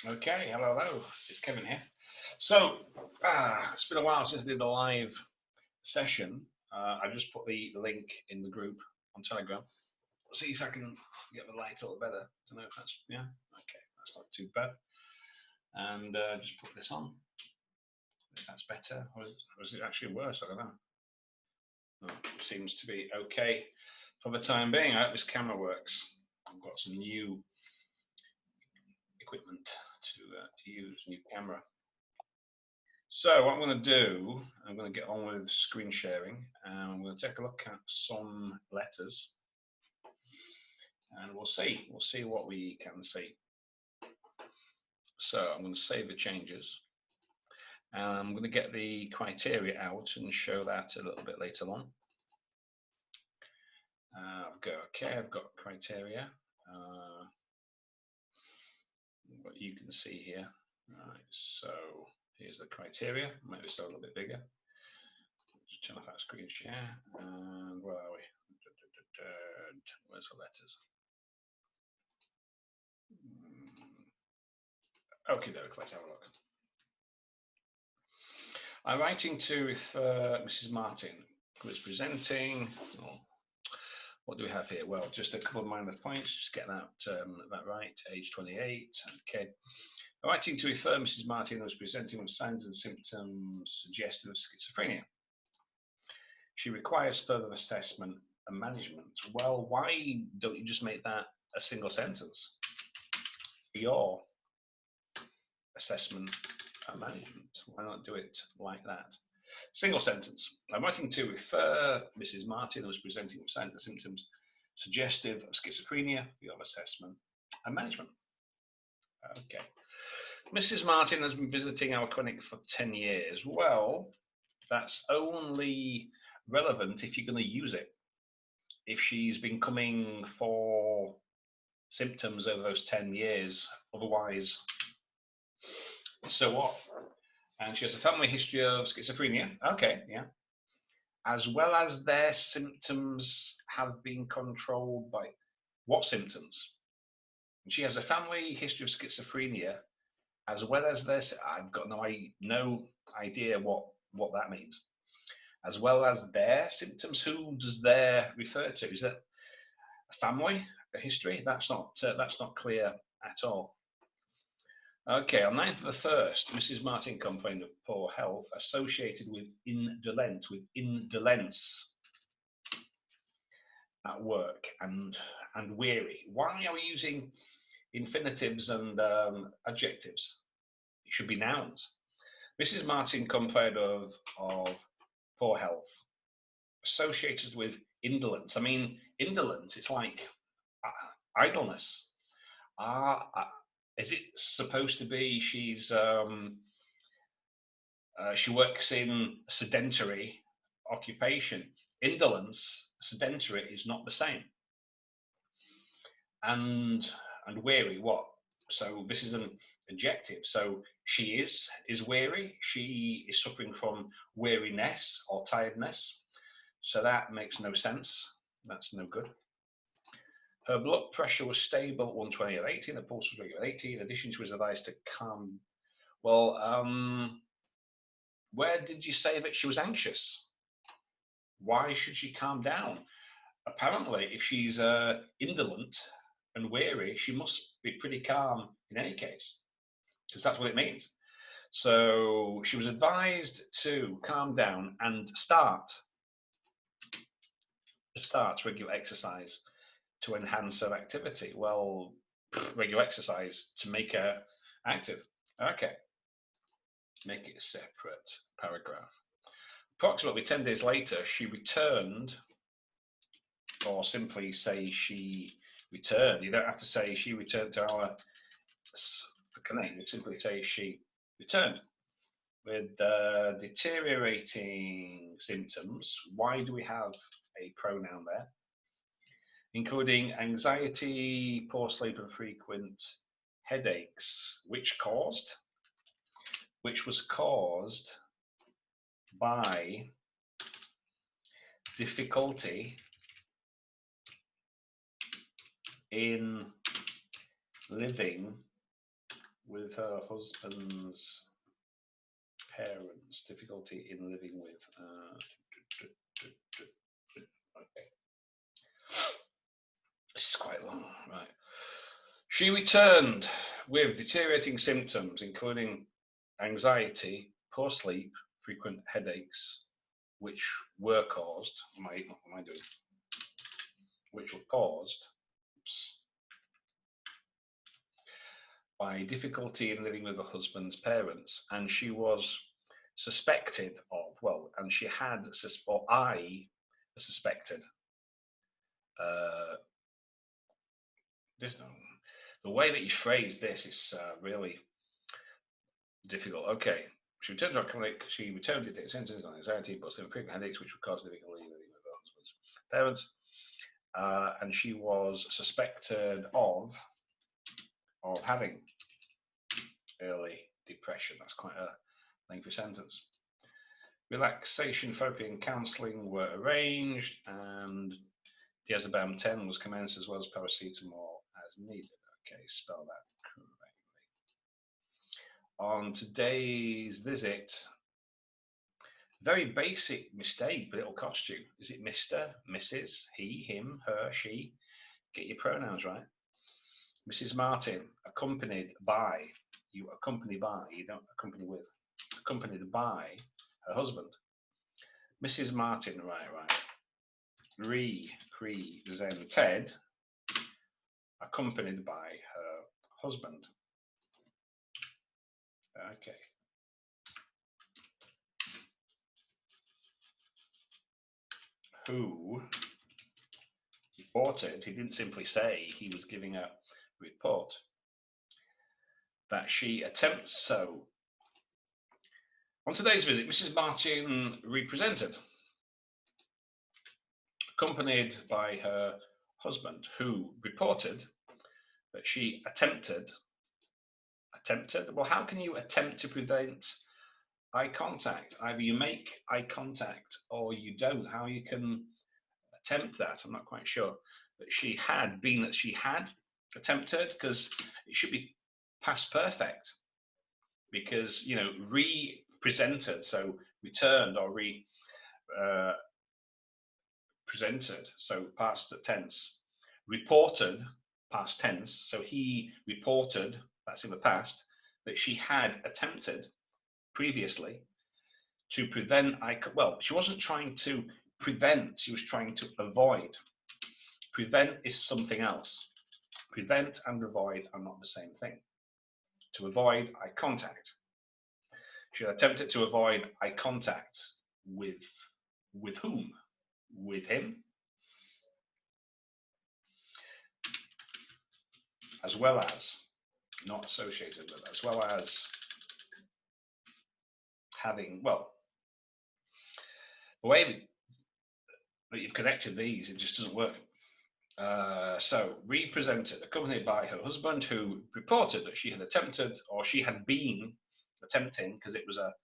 Okay, hello, hello. It's Kevin here. So, it's been a while since I did the live session. I just put the link in the group on Telegram. See if I can get the light a little better. I don't know if that's, yeah, okay, that's not too bad. And just put this on. If that's better, or is it actually worse? I don't know. No, it seems to be okay for the time being. I hope this camera works. I've got some new equipment to use, new camera. So what I'm going to do, I'm going to get on with screen sharing, and I'm going to take a look at some letters, and we'll see what we can see. So I'm going to save the changes, and I'm going to get the criteria out and show that a little bit later on. I've got criteria. What you can see here. Right, so here's the criteria. Make this a little bit bigger. Just turn off that screen share. And where are we? Where's the letters? Okay, let's have a look. I'm writing to Mrs. Martin, who is presenting. What do we have here? Well, just a couple of minor points. Just get that right. Age 28. Okay. I'm writing to refer Mrs. Martin, who is presenting with signs and symptoms suggestive of schizophrenia. She requires further assessment and management. Well, why don't you just make that a single sentence? Your assessment and management. Why not do it like that? Single sentence. I'm writing to refer Mrs. Martin, who is presenting with signs and symptoms suggestive of schizophrenia, your assessment and management. Okay. Mrs. Martin has been visiting our clinic for 10 years. Well, that's only relevant if you're going to use it. If she's been coming for symptoms over those 10 years, otherwise, so what? And she has a family history of schizophrenia. Okay, yeah. As well as their symptoms have been controlled by what symptoms? And she has a family history of schizophrenia, as well as this. I've got no idea what that means. As well as their symptoms. Who does their refer to? Is that a family, a history? That's not clear at all. Okay, on 9th of the 1st, Mrs. Martin complained of poor health associated with indolence at work and weary. Why are we using infinitives and adjectives? It should be nouns. Mrs. Martin complained of poor health associated with indolence. I mean, indolence, it's like idleness. Is it supposed to be she works in a sedentary occupation? Indolence, sedentary is not the same. And weary, what? So this is an adjective. So she is weary. She is suffering from weariness or tiredness. So that makes no sense. That's no good. Her blood pressure was stable at 120/80, and the pulse was regular 80. In addition, she was advised to calm. Well, where did you say that she was anxious? Why should she calm down? Apparently, if she's indolent and weary, she must be pretty calm in any case, because that's what it means. So she was advised to calm down and start regular exercise to enhance her activity. Well, regular exercise to make her active. Okay. Make it a separate paragraph. Approximately 10 days later, she returned, or simply say she returned. You don't have to say she returned to our connect. You simply say she returned with deteriorating symptoms. Why do we have a pronoun there? Including anxiety, poor sleep, and frequent headaches, which was caused by difficulty in living with her husband's parents, difficulty in living with. Okay. This is quite long, right? She returned with deteriorating symptoms, including anxiety, poor sleep, frequent headaches, which were caused. What am I doing? Which were caused by difficulty in living with her husband's parents, and she was suspected of, well, and she had, or I suspected, the way that you phrase this is really difficult. Okay. She returned to her clinic. She returned to take symptoms of anxiety, but some frequent headaches, which would cause difficulty living with her husband's parents. And she was suspected of having early depression. That's quite a lengthy sentence. Relaxation therapy and counselling were arranged, and diazepam 10 was commenced, as well as paracetamol as needed. Okay, spell that correctly. On today's visit, very basic mistake, but it'll cost you. Is it Mr., Mrs., he, him, her, she? Get your pronouns right. Mrs. Martin, accompanied by, you accompany by, you don't accompany with, accompanied by her husband. Mrs. Martin, right. Represented, accompanied by her husband. Okay. Who reported, he didn't simply say, he was giving a report, that she attempts so. On today's visit, Mrs. Martin represented, accompanied by her husband, who reported that she attempted, well, how can you attempt to prevent eye contact? Either you make eye contact or you don't. How you can attempt that, I'm not quite sure. But she had attempted, because it should be past perfect, because, you know, represented, so returned, or presented, so past tense. Reported, past tense, so he reported, that's in the past, that she had attempted previously to prevent well, she wasn't trying to prevent, she was trying to avoid. Prevent is something else. Prevent and avoid are not the same thing. To avoid eye contact. She attempted to avoid eye contact with whom? With him. As well as, not associated with, as well as having, well, the way that you've connected these, it just doesn't work. So, represented, accompanied by her husband, who reported that she had attempted, or she had been attempting, because it was a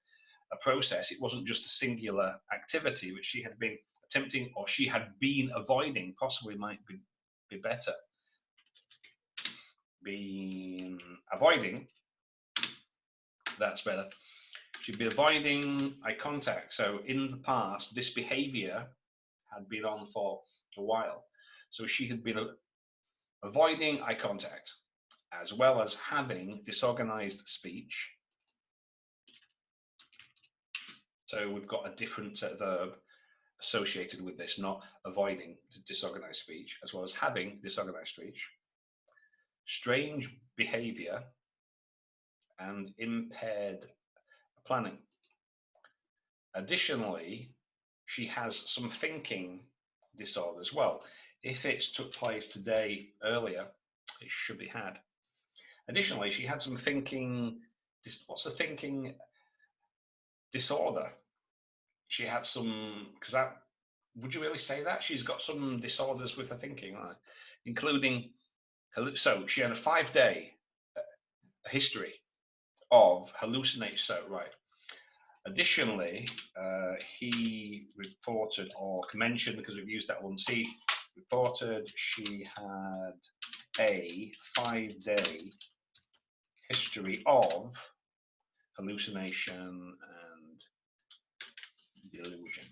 process, it wasn't just a singular activity, which she had been attempting, or she had been avoiding, possibly might be better. Been avoiding, that's better. She'd be avoiding eye contact. So in the past, this behavior had been on for a while. So she had been avoiding eye contact, as well as having disorganized speech. So we've got a different verb associated with this, not avoiding disorganized speech, as well as having disorganized speech. Strange behavior and impaired planning. Additionally, she has some thinking disorders. Well, if it took place today earlier, it should be had. Additionally, she had some thinking, what's a thinking disorder? She had some, because that, would you really say that? She's got some disorders with her thinking, right? Including, so she had a 5-day history of hallucination, so right. Additionally, he reported, or mentioned, because we've used that once, he reported she had a 5-day history of hallucination and delusion.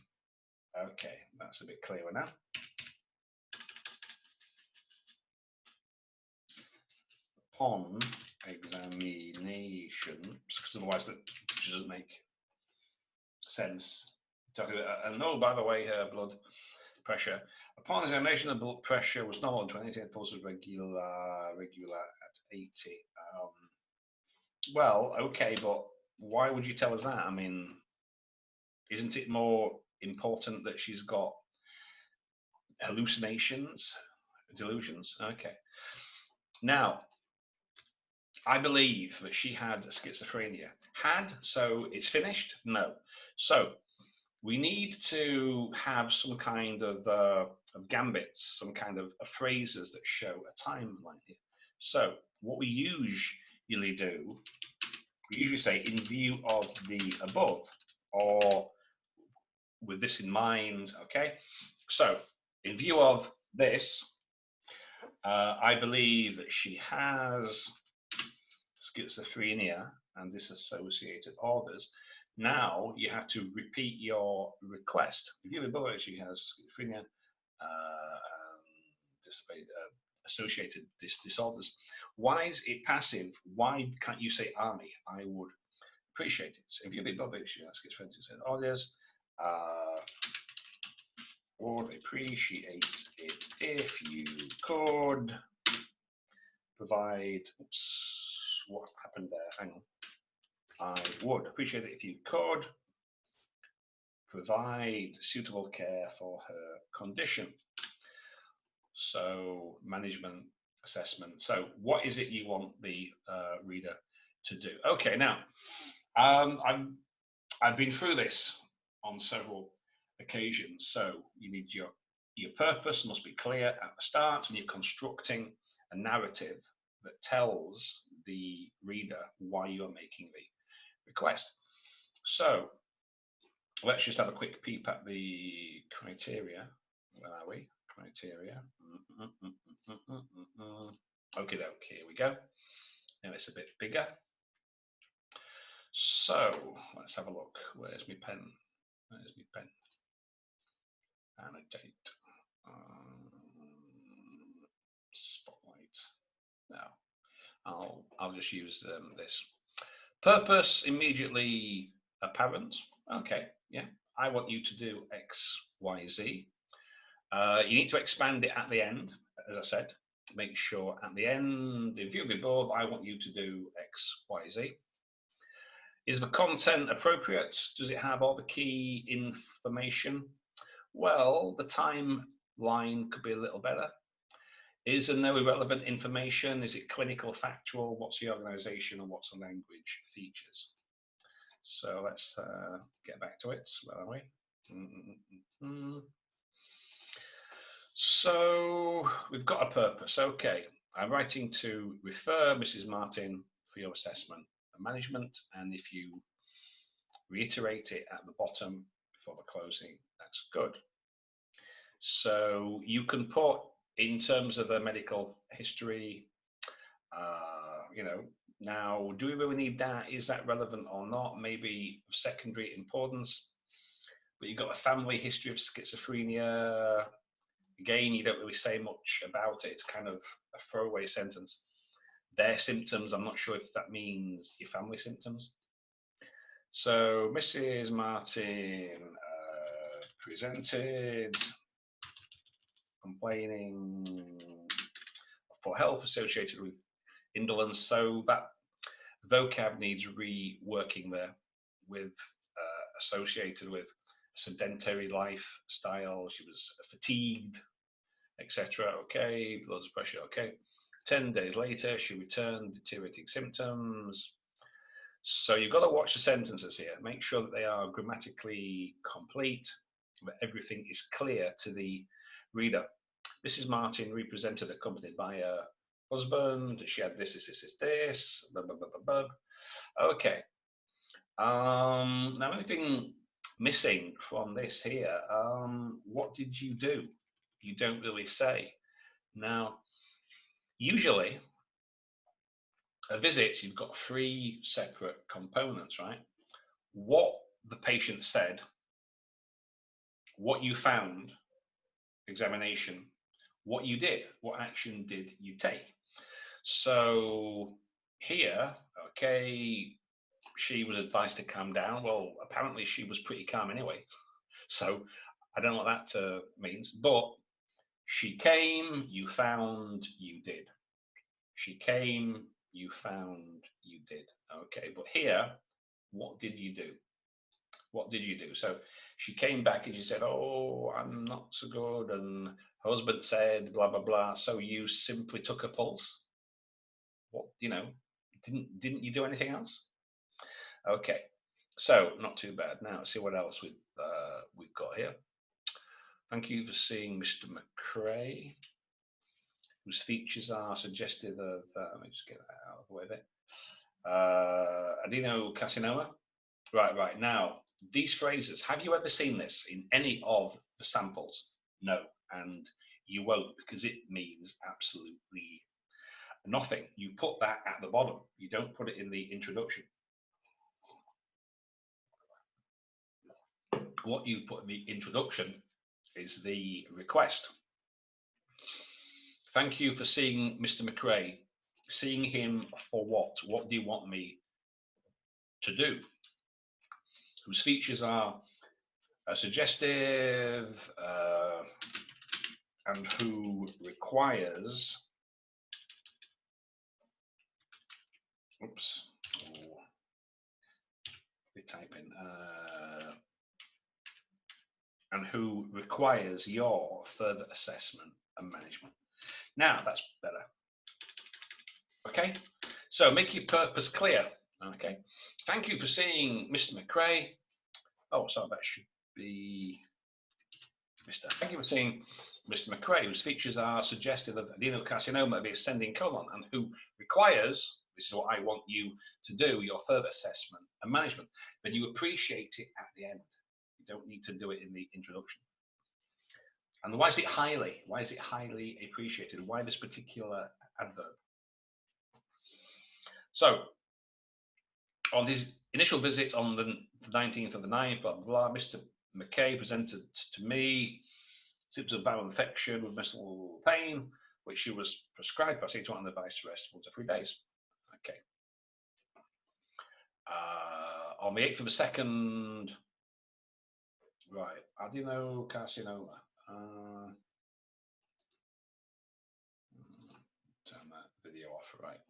Okay, that's a bit clearer now. Upon examination, because otherwise that doesn't make sense. And oh, by the way, her blood pressure. Upon examination, the blood pressure was normal, 28, pulse was regular at 80. Well, okay, but why would you tell us that? I mean, isn't it more important that she's got hallucinations, delusions? Okay. Now, I believe that she had schizophrenia. Had, so it's finished? No. So we need to have some kind of gambits, some kind of phrases that show a timeline here. So what we usually do, we usually say in view of the above, or with this in mind, okay? So in view of this, I believe that she has schizophrenia and disassociated orders. Now you have to repeat your request. If you above it, she has schizophrenia, associated disorders. Why is it passive? Why can't you say army? I would appreciate it. So if you above it, she has schizophrenia orders. Would appreciate it if you could provide. Oops, what happened there? Hang on. I would appreciate it if you could provide suitable care for her condition. So management assessment. So what is it you want the reader to do? Okay, now I've been through this on several occasions. So you need your purpose must be clear at the start when you're constructing a narrative that tells the reader why you're making the request. So let's just have a quick peep at the criteria. Where are we? Criteria. Okay, here we go. Now it's a bit bigger. So let's have a look. Where's my pen? Where's my pen? Annotate. Spotlight. No, I'll just use this. Purpose immediately apparent. Okay, yeah. I want you to do X, Y, Z. You need to expand it at the end, as I said. Make sure at the end, in view of the above, I want you to do X, Y, Z. Is the content appropriate? Does it have all the key information? Well, the timeline could be a little better. Is there no irrelevant information? Is it clinical, factual? What's the organization and what's the language features? So let's get back to it. Where are we? So we've got a purpose. Okay, I'm writing to refer Mrs. Martin for your assessment and management. And if you reiterate it at the bottom before the closing, that's good. So you can put in terms of the medical history, now, do we really need that? Is that relevant or not? Maybe secondary importance. But you've got a family history of schizophrenia. Again, you don't really say much about it. It's kind of a throwaway sentence. Their symptoms, I'm not sure if that means your family symptoms. So Mrs. Martin presented complaining of poor health associated with indolence. So that vocab needs reworking there, with associated with sedentary lifestyle. She was fatigued, etc. Okay, blood pressure. Okay. 10 days later, she returned, deteriorating symptoms. So you've got to watch the sentences here. Make sure that they are grammatically complete, that everything is clear to the reader. Mrs. Martin represented, accompanied by her husband. She had this. Blah, blah, blah, blah, blah. Okay. Now, anything missing from this here? What did you do? You don't really say. Now, usually, a visit, you've got 3 separate components, right? What the patient said, what you found, examination, what you did, what action did you take? So here, okay, she was advised to calm down. Well, apparently she was pretty calm anyway. So I don't know what that means, but she came, you found, you did. She came, you found, you did. Okay, but here, what did you do? What did you do? So she came back and she said, "Oh, I'm not so good," and her husband said, "Blah blah blah." So you simply took a pulse. What, didn't you do anything else? Okay, so not too bad. Now let's see what else we've got here. Thank you for seeing Mr. McRae, whose features are suggestive of. Let me just get that out of the way a bit. Adenocarcinoma. Right. Now, these phrases, have you ever seen this in any of the samples? No, and you won't, because it means absolutely nothing. You put that at the bottom. You don't put it in the introduction. What you put in the introduction is the request. Thank you for seeing Mr. McRae. Seeing him for what? What do you want me to do? Whose features are suggestive and who requires, and who requires your further assessment and management. Now that's better. Okay, so make your purpose clear. Okay, thank you for seeing Mr. McRae. Oh, sorry, that should be Mr. Thank you for seeing Mr. McRae, whose features are suggestive of adenocarcinoma of the ascending colon and who requires, this is what I want you to do, your further assessment and management. Then you appreciate it at the end. You don't need to do it in the introduction. And why is it highly? Why is it highly appreciated? Why this particular adverb? So, on his initial visit on the 19th of the 9th, blah, blah, blah, Mr. McKay presented to me symptoms of viral infection with muscle pain, which she was prescribed paracetamol and advised to rest 1 to 3 days. Okay. On the 8th of the 2nd, right, adenocarcinoma. Turn that video off, right.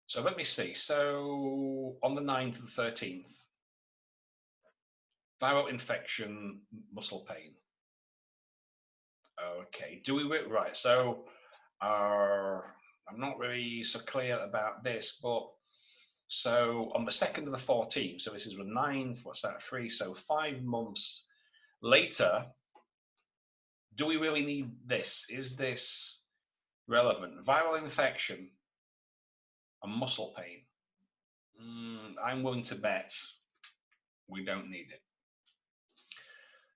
So let me see. So on the 9th and 13th, viral infection, muscle pain. Okay, do we, right, so I'm not really so clear about this, but so on the 2nd and the 14th, so this is the 9th, what's that, 3, so 5 months later, do we really need this? Is this relevant? Viral infection and muscle pain. I'm willing to bet we don't need it.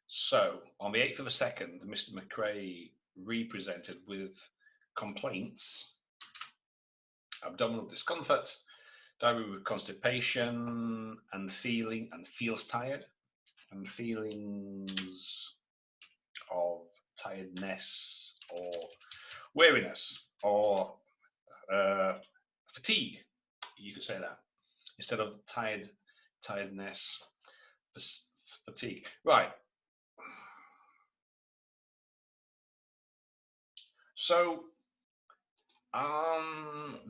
So on the 8th of the 2nd, Mr. McRae represented with complaints, abdominal discomfort, diarrhea with constipation, and feels tired, and feelings of tiredness or weariness or fatigue. You could say that instead of tiredness, fatigue. Right. So,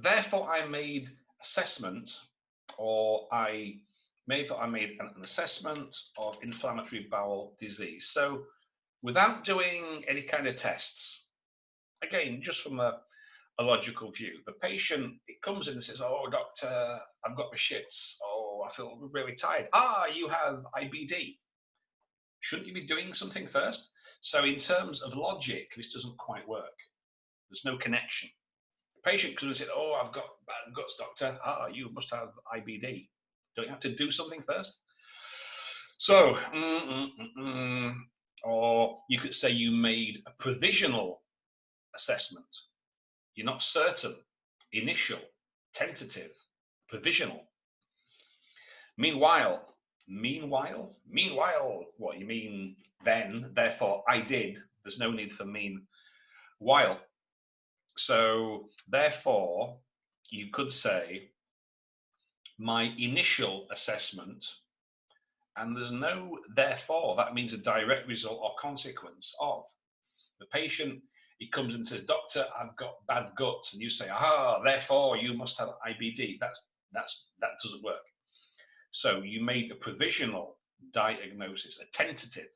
therefore, I made assessment, or I made an assessment of inflammatory bowel disease. So, without doing any kind of tests, again, just from a logical view, the patient, it comes in and says, "Oh, doctor, I've got the shits. Oh, I feel really tired." Ah, you have IBD. Shouldn't you be doing something first? So, in terms of logic, this doesn't quite work. There's no connection. The patient could have said, "Oh, I've got bad guts, doctor." Ah, you must have IBD. Don't you have to do something first? So, or you could say you made a provisional assessment. You're not certain. Initial, tentative, provisional. Meanwhile, what you mean then, therefore I did. There's no need for meanwhile. So therefore, you could say my initial assessment, and there's no therefore. That means a direct result or consequence of. The patient, he comes and says, "Doctor, I've got bad guts," and you say, therefore you must have IBD. That doesn't work. So you made a provisional diagnosis, a tentative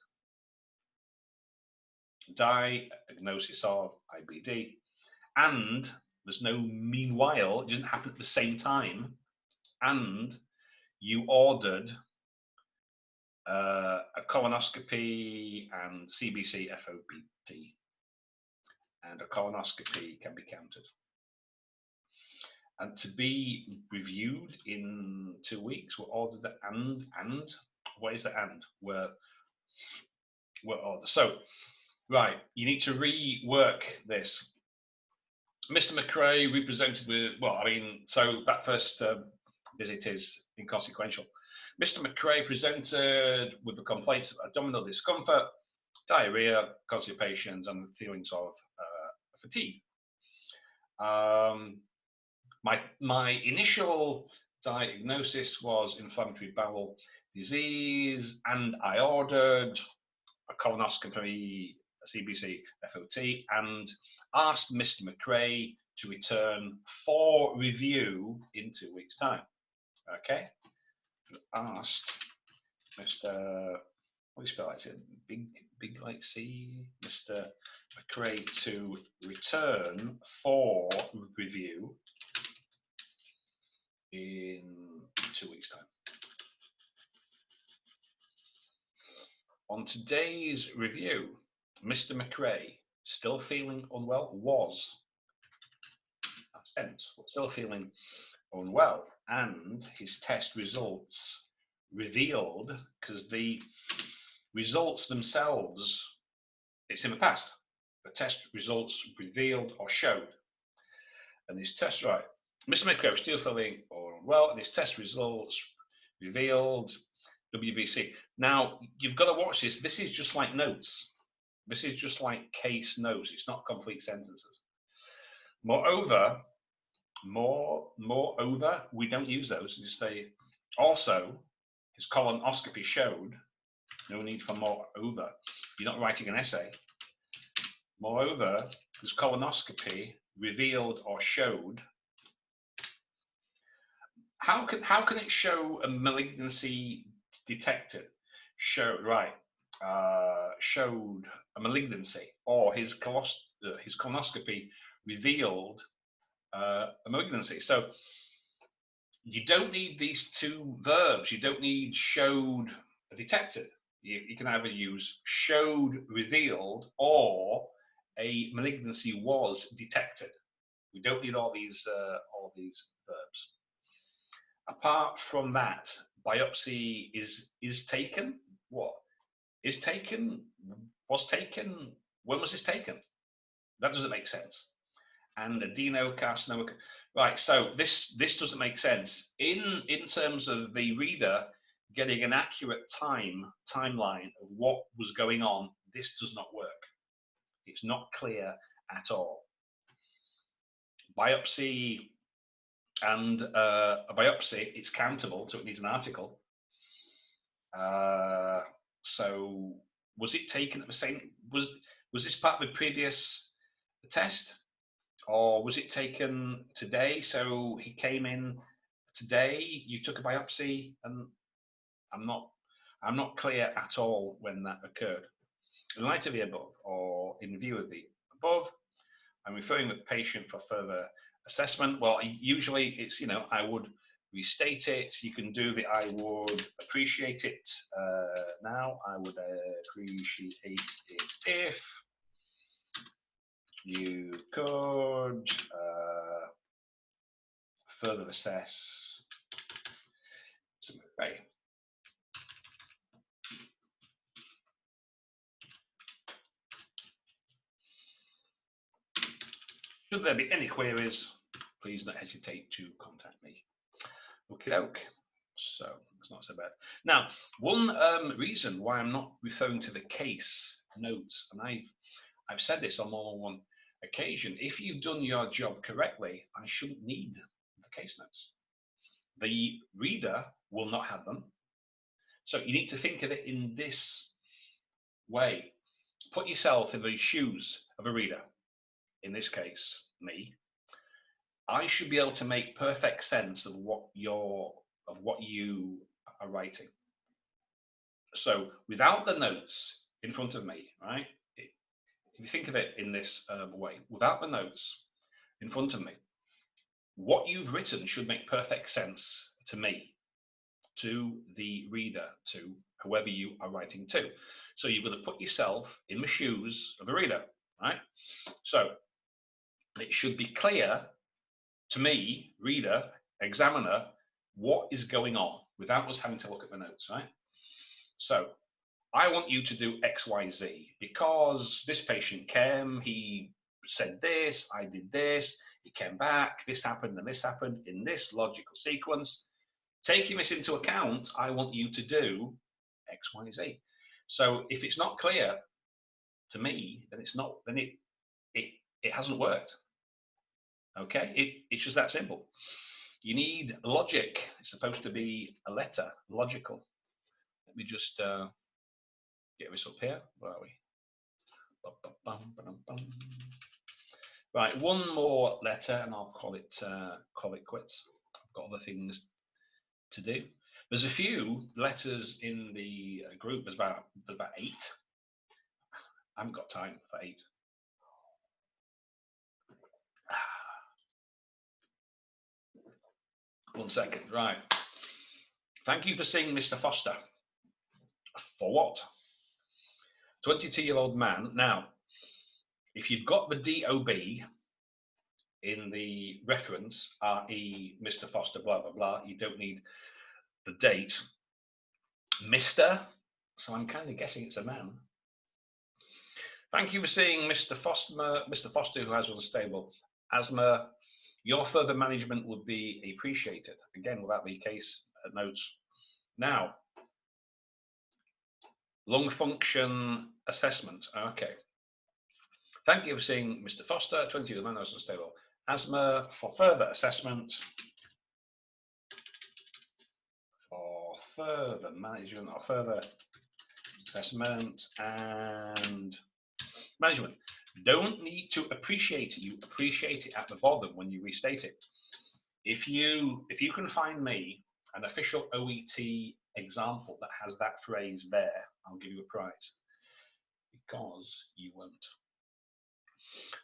diagnosis of IBD, and there's no meanwhile, it doesn't happen at the same time, and you ordered a colonoscopy and CBC FOBT, and a colonoscopy can be counted. And to be reviewed in 2 weeks, we're ordered the and what is the and? We're ordered. So, right, you need to rework this. Mr. McRae represented with, so that first visit is inconsequential. Mr. McRae presented with the complaints of abdominal discomfort, diarrhea, constipations, and feelings of fatigue. My initial diagnosis was inflammatory bowel disease, and I ordered a colonoscopy, a CBC FOT, and asked Mr. McRae to return for review in 2 weeks' time. Okay? Asked Mr. What do you spell it? Big like C, Mr. McRae to return for review in 2 weeks' time. On today's review, Mr. McRae, still feeling unwell, still feeling unwell, and his test results revealed, because the results themselves, it's in the past, the test results revealed or showed, and his test, right, Mr. McRae was still feeling unwell, and his test results revealed WBC. Now, you've got to watch this. This is just like notes. This is just like case notes. It's not complete sentences. Moreover, we don't use those. You just say, also, his colonoscopy showed, no need for moreover. You're not writing an essay. Moreover, his colonoscopy revealed or showed. How can it show a malignancy detected? Showed a malignancy, or his colonoscopy revealed a malignancy. So you don't need these two verbs. You don't need showed detected. You can either use showed revealed or a malignancy was detected. We don't need all these verbs. Apart from that, biopsy is taken. What is taken? Was taken? When was this taken? That doesn't make sense. And adenocarcinoma. Right. So this doesn't make sense in terms of the reader getting an accurate timeline of what was going on. This does not work. It's not clear at all. Biopsy. And a biopsy, it's countable, so it needs an article. So was it taken at the same, was this part of the previous test, or was it taken today? So he came in today, you took a biopsy, and I'm not clear at all when that occurred. In light of the above, or in view of the above, I'm referring the patient for further assessment. Well, usually it's, I would restate it. You can do the I would appreciate it now. I would appreciate it if you could further assess. Right. Should there be any queries, please don't hesitate to contact me. Okie doke. So it's not so bad. Now, one reason why I'm not referring to the case notes, and I've said this on more than one occasion, if you've done your job correctly, I shouldn't need the case notes. The reader will not have them. So you need to think of it in this way. Put yourself in the shoes of a reader, in this case, me. I should be able to make perfect sense of what you are writing. So without the notes in front of me, right? If you think of it in this way, without the notes in front of me, what you've written should make perfect sense to me, to the reader, to whoever you are writing to. So you've got to put yourself in the shoes of a reader, right? So it should be clear to me, reader, examiner, what is going on without us having to look at the notes, right? So I want you to do X, Y, Z because this patient came, he said this, I did this, he came back, this happened and this happened in this logical sequence. Taking this into account, I want you to do X, Y, Z. So if it's not clear to me, then it's not, then it hasn't worked. Okay, it's just that simple. You need logic. It's supposed to be a letter, logical. Let me just get this up here. Where are we? Right, one more letter, and I'll call it quits. I've got other things to do. There's a few letters in the group. There's about 8. I haven't got time for 8. One second. Right. Thank you for seeing Mr. Foster. For what? 22-year-old man. Now, if you've got the DOB in the reference, RE, Mr. Foster, blah, blah, blah, you don't need the date. Mr. So I'm kind of guessing it's a man. Thank you for seeing Mr. Foster, who has unstable asthma. Your further management would be appreciated. Again, without the case notes. Now, lung function assessment. Okay. Thank you for seeing Mr. Foster, 20 years old, man, unstable asthma. For further assessment, for further management or further assessment and management. Don't need to appreciate it. You appreciate it at the bottom when you restate it. If you can find me an official OET example that has that phrase there, I'll give you a prize. Because you won't.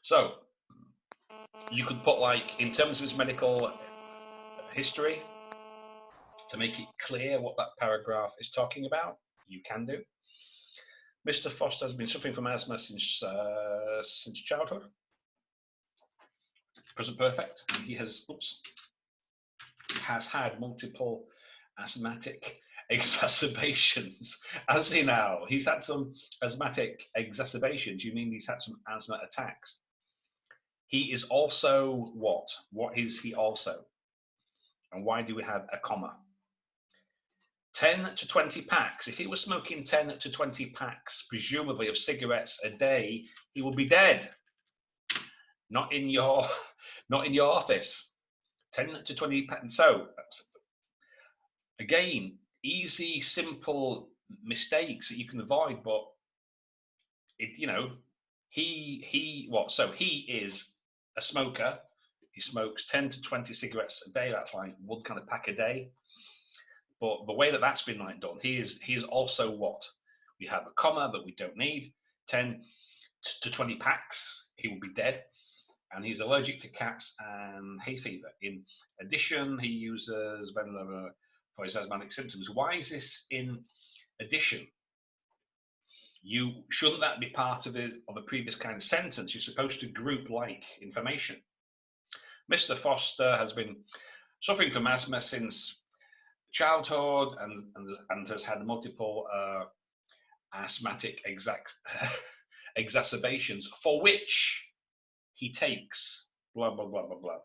So you could put, like, in terms of his medical history, to make it clear what that paragraph is talking about, you can do. Mr. Foster has been suffering from asthma since childhood. Present perfect. He has had multiple asthmatic exacerbations. Has he now? He's had some asthmatic exacerbations. You mean he's had some asthma attacks? He is also what? What is he also? And why do we have a comma? 10 to 20 packs. If he was smoking 10 to 20 packs, presumably of cigarettes a day, he will be dead. Not in your office. 10 to 20 packs. So again, easy, simple mistakes that you can avoid, but he what? So he is a smoker. He smokes 10 to 20 cigarettes a day. That's like one kind of pack a day. But the way that that's been done, he is also what? We have a comma that we don't need. 10 to 20 packs, he will be dead. And he's allergic to cats and hay fever. In addition, he uses Venlafaxine for his asthmatic symptoms. Why is this in addition? Shouldn't that be part of a previous kind of sentence? You're supposed to group like information. Mr. Foster has been suffering from asthma since childhood and has had multiple asthmatic exacerbations for which he takes blah blah blah blah blah.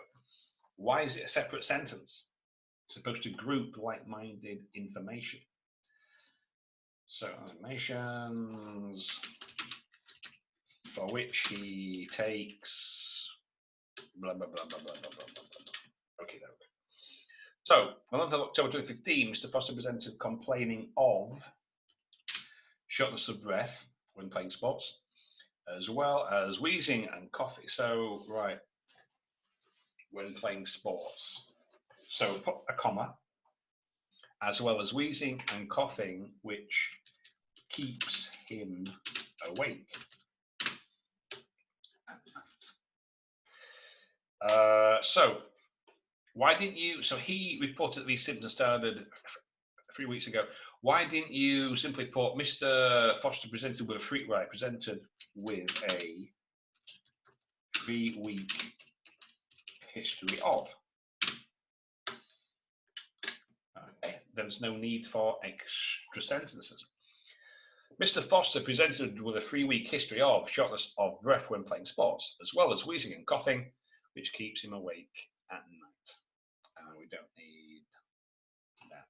Why is it a separate sentence? It's supposed to group like-minded information. So animations for which he takes blah blah blah blah blah blah blah blah. Okay, there we go. So, on 11th of October 2015, Mr. Foster presented complaining of shortness of breath when playing sports, as well as wheezing and coughing. So, right, when playing sports. So, put a comma, as well as wheezing and coughing, which keeps him awake. So, why didn't you? So, he reported these symptoms started 3 weeks ago. Why didn't you simply put Mr. Foster presented with a 3-week history of? Okay, there's no need for extra sentences. Mr. Foster presented with a 3-week history of shortness of breath when playing sports, as well as wheezing and coughing, which keeps him awake at night. We don't need that.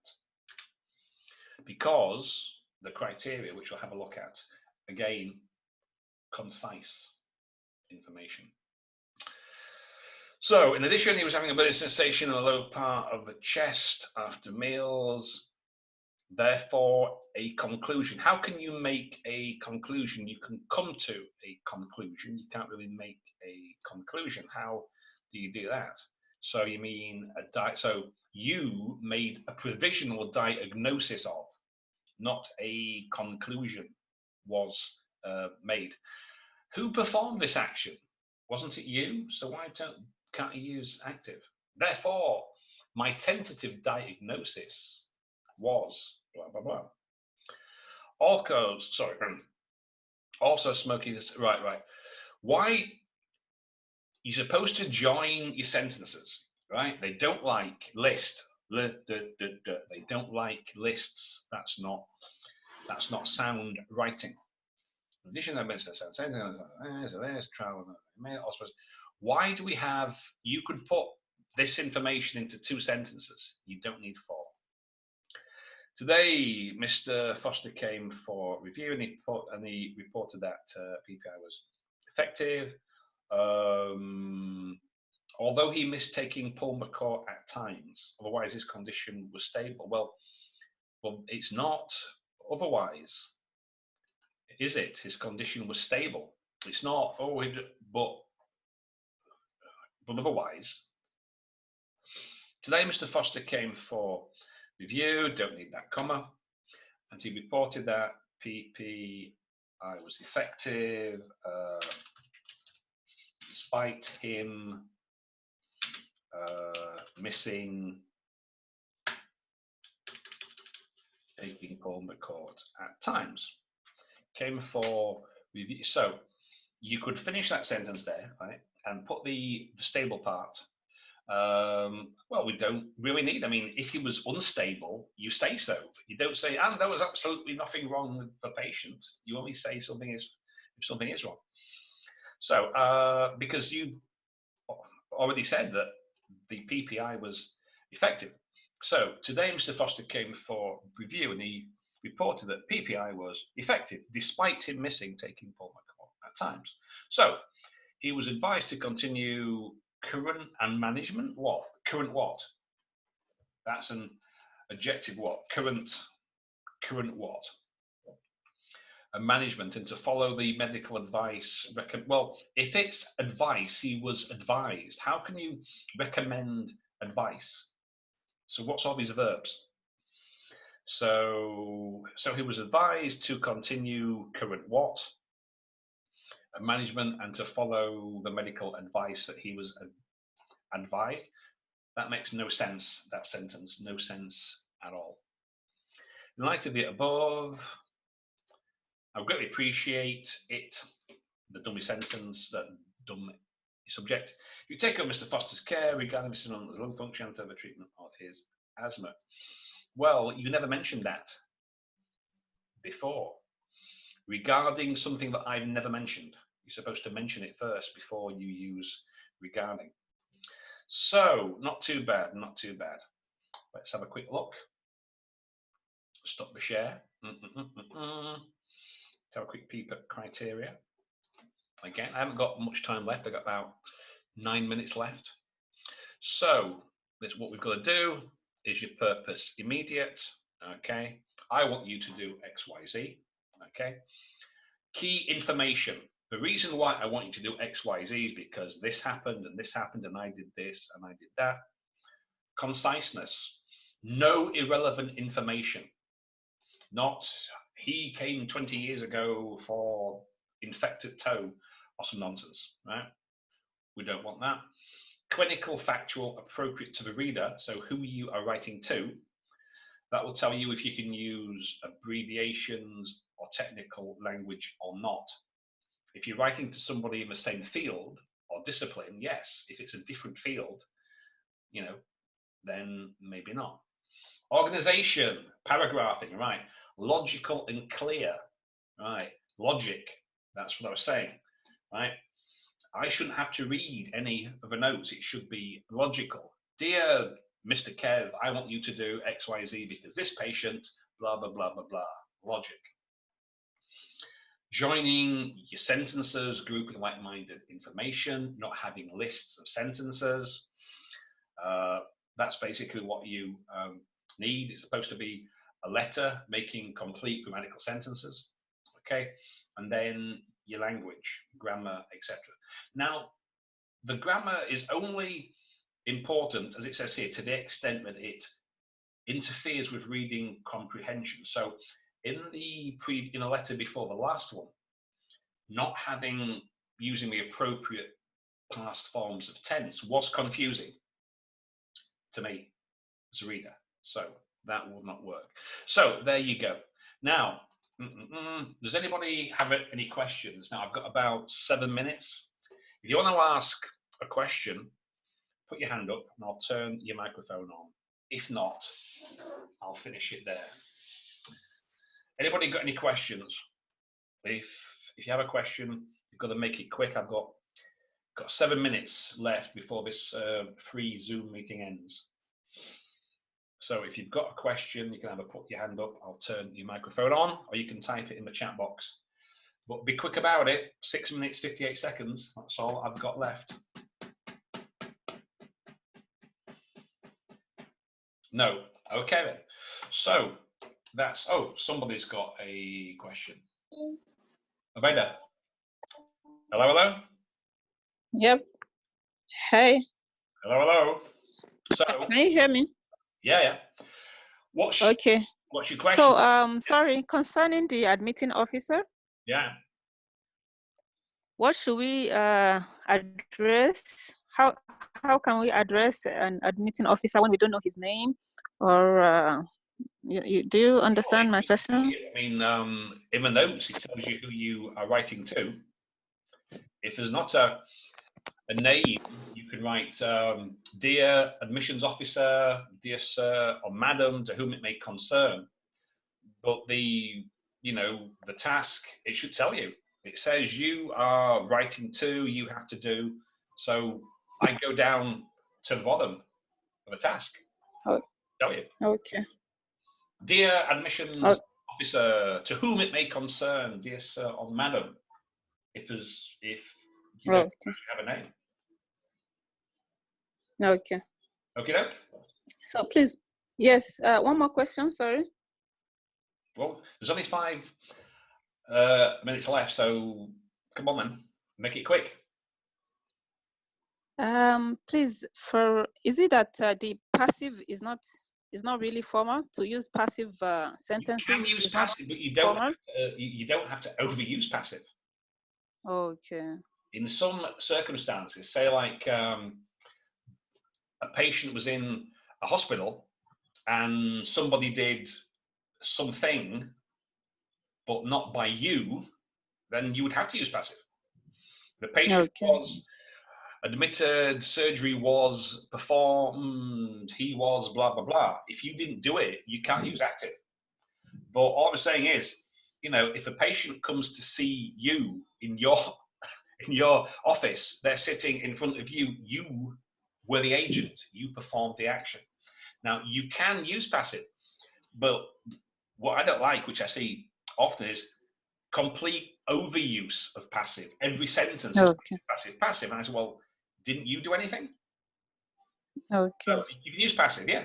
Because the criteria, which we'll have a look at, again, concise information. So, in addition, he was having a burning sensation in the lower part of the chest after meals. Therefore, a conclusion. How can you make a conclusion? You can come to a conclusion. You can't really make a conclusion. How do you do that? So you mean so you made a provisional diagnosis of, not a conclusion was made. Who performed this action? Wasn't it you? So why can't you use active? Therefore, my tentative diagnosis was blah blah blah. Also smoking this right. Why you're supposed to join your sentences, right? They don't like list. They don't like lists. That's not sound writing. In addition, why do we have? You could put this information into 2 sentences. You don't need 4. Today, Mr. Foster came for review, and he reported that PPI was effective. Although he missed taking Pulmicort at times, otherwise his condition was stable. Well, it's not otherwise, is it? His condition was stable. It's not. But otherwise. Today, Mr. Foster came for review. Don't need that comma, and he reported that PPI was effective. Despite him missing taking Pulmicort at times. Came for review. So you could finish that sentence there, right, and put the stable part. Well, we don't really need. I mean, if he was unstable, you say so. You don't say, and there was absolutely nothing wrong with the patient. You only say if something is wrong. So, because you've already said that the PPI was effective. So today, Mr. Foster came for review, and he reported that PPI was effective, despite him missing taking Pulmicort at times. So he was advised to continue current and management. What? Current what? That's an adjective. What? Current what? And management, and to follow the medical advice. Well, if it's advice, he was advised. How can you recommend advice? So what's all these verbs? So he was advised to continue current what? Management, and to follow the medical advice that he was advised. That makes no sense, that sentence, no sense at all. In light of the above, I greatly appreciate it, the dummy sentence, that dummy subject. You take up Mr. Foster's care regarding Mr. Nunley's lung function and further treatment of his asthma. Well, you never mentioned that before. Regarding something that I've never mentioned, you're supposed to mention it first before you use regarding. So, not too bad, not too bad. Let's have a quick look. Stop the share. Let's have a quick peep at criteria. Again, I haven't got much time left. I've got about 9 minutes left. So, that's what we've got to do. Is your purpose immediate? Okay. I want you to do X, Y, Z. Okay. Key information. The reason why I want you to do X, Y, Z is because this happened and this happened and I did this and I did that. Conciseness. No irrelevant information. Not he came 20 years ago for infected toe or some nonsense, right? We don't want that. Clinical, factual, appropriate to the reader. So who you are writing to, that will tell you if you can use abbreviations or technical language or not. If you're writing to somebody in the same field or discipline, yes. If it's a different field, you know, then maybe not. Organization, paragraphing, right? Logical and clear, right? Logic, that's what I was saying, right? I shouldn't have to read any of the notes. It should be logical. Dear Mr. Kev, I want you to do X, Y, Z because this patient, blah, blah, blah, blah, blah. Logic. Joining your sentences, grouping like-minded information, not having lists of sentences. That's basically what you need. It's supposed to be a letter making complete grammatical sentences. Okay. And then your language, grammar, etc. Now, the grammar is only important, as it says here, to the extent that it interferes with reading comprehension. So in a letter before the last one, not using the appropriate past forms of tense was confusing to me as a reader. So that will not work. So there you go. Now, does anybody have any questions? Now I've got about 7 minutes. If you want to ask a question, put your hand up and I'll turn your microphone on. If not, I'll finish it there. Anybody got any questions? If you have a question, you've got to make it quick. I've got 7 minutes left before this free Zoom meeting ends. So if you've got a question, you can either put your hand up, I'll turn your microphone on, or you can type it in the chat box. But be quick about it. 6 minutes, 58 seconds. That's all I've got left. No. Okay then. So that's, somebody's got a question. Abeda. Hello, hello? Yep. Hey. Hello, hello. So can you hear me? Yeah. What's your question? So sorry, concerning the admitting officer. Yeah. What should we address? How can we address an admitting officer when we don't know his name? Or do you understand my question? I mean, in the notes, it tells you who you are writing to. If there's not a name, you can write, dear admissions officer, dear sir, or madam, to whom it may concern. But the task, it should tell you. It says you are writing to, you have to do. So I go down to the bottom of the task. Tell you. Okay. Dear admissions officer, to whom it may concern, dear sir or madam. If you don't have a name. Okay. Okay. So please, yes. One more question. Sorry. Well, there's only 5 minutes left, so come on, man, make it quick. Please, is it that the passive is not really formal? To use passive sentences, you can use passive, but you don't have to overuse passive. Okay. In some circumstances, say like a patient was in a hospital and somebody did something, but not by you, then you would have to use passive. The patient was admitted, surgery was performed, he was blah, blah, blah. If you didn't do it, you can't use active. But all I'm saying is, if a patient comes to see you in your office, they're sitting in front of you, you were the agent. You performed the action. Now, you can use passive, but what I don't like, which I see often, is complete overuse of passive. Every sentence is Okay. passive, passive. And I say, well, didn't you do anything? Okay. So you can use passive, yeah,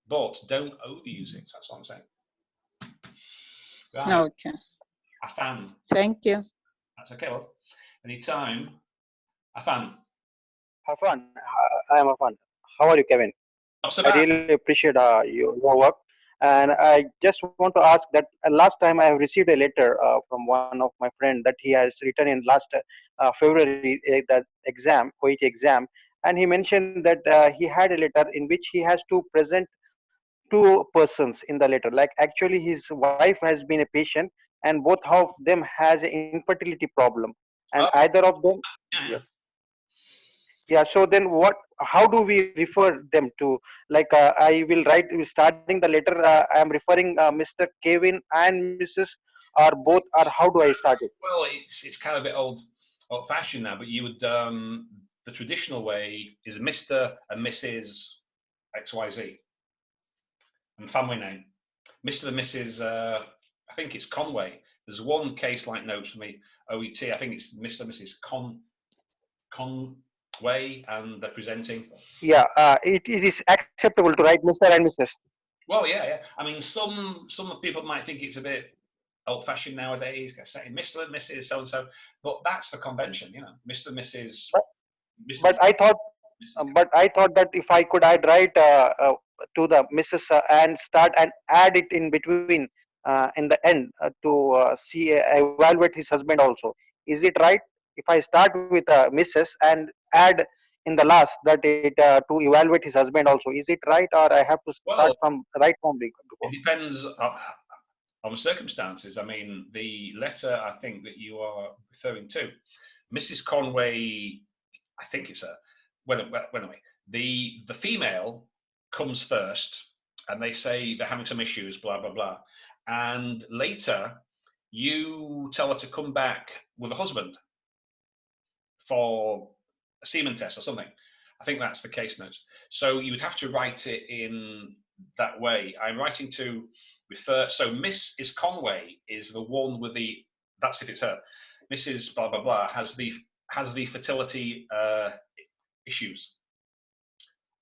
but don't overuse it. That's what I'm saying. Right. Okay. Afan. Thank you. That's okay, love. Anytime. Afan. Afan, I am Afan. How are you, Kevin? Not so I bad. really appreciate your work. And I just want to ask that last time I have received a letter from one of my friend that he has written in last February that exam, OET exam, and he mentioned that he had a letter in which he has to present two persons in the letter. Like actually, his wife has been a patient, and both of them has an infertility problem, and Oh, either of them, yeah, yeah. Yeah, so then what, how do we refer them to? Like, I will write, starting the letter, I am referring Mr. Kevin and Mrs. or both, or how do I start it? Well, it's kind of a bit old-fashioned now, but you would the traditional way is Mr. and Mrs. XYZ and family name. Mr. and Mrs. I think it's Conway. There's one case like notes for me, OET. I think it's Mr. and Mrs. Conway, and they're presenting. Yeah, it is acceptable to write Mr. and Mrs. Well, yeah. I mean, some people might think it's a bit old-fashioned nowadays, saying Mr. and Mrs. so and so, but that's the convention, Mr. and Mrs. Mrs. But I thought, Mrs. that if I could, I'd write to the Mrs. And start and add it in between in the end to see evaluate his husband also. Is it right if I start with Mrs. and add in the last that it to evaluate his husband also? Is it right, or I have to start Well, from right from it before? depends on the circumstances. I mean, the letter I think that you are referring to, Mrs. Conway, I think it's a well, anyway, the female comes first, and they say they're having some issues, blah blah blah, and later you tell her to come back with a husband for a semen test or something. I think that's the case notes. So you would have to write it in that way. I'm writing to refer. So Mrs. Conway is the one with the. That's if it's her. Mrs. Blah blah blah has the fertility issues.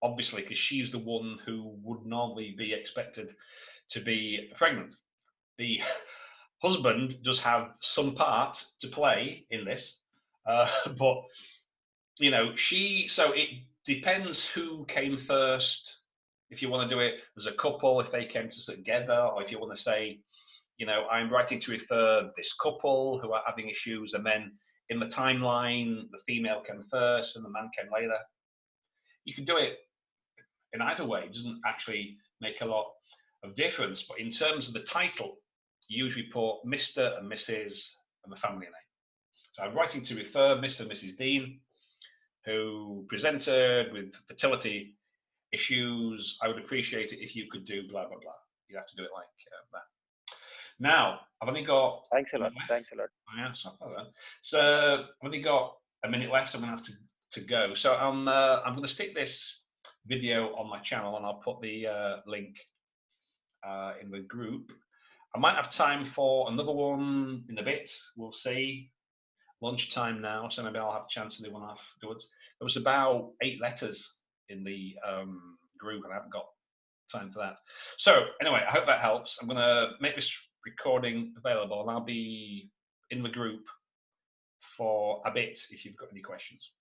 Obviously, because she's the one who would normally be expected to be pregnant. The husband does have some part to play in this, but so it depends who came first. If you want to do it as a couple, if they came together, or if you want to say, I'm writing to refer this couple who are having issues, and then in the timeline, the female came first and the man came later. You can do it in either way. It doesn't actually make a lot of difference. But in terms of the title, you usually put Mr. and Mrs. and the family name. So I'm writing to refer Mr. and Mrs. Dean, who presented with fertility issues. I would appreciate it if you could do blah, blah, blah. You have to do it like that. Now, I've only got... Thanks a lot. Thanks a lot. Yeah, so I've only got a minute left, so I'm going to have to go. So I'm going to stick this video on my channel, and I'll put the link in the group. I might have time for another one in a bit. We'll see. Lunchtime now, so maybe I'll have a chance to do one afterwards. There was about 8 letters in the group, and I haven't got time for that. So anyway, I hope that helps. I'm going to make this recording available, and I'll be in the group for a bit if you've got any questions.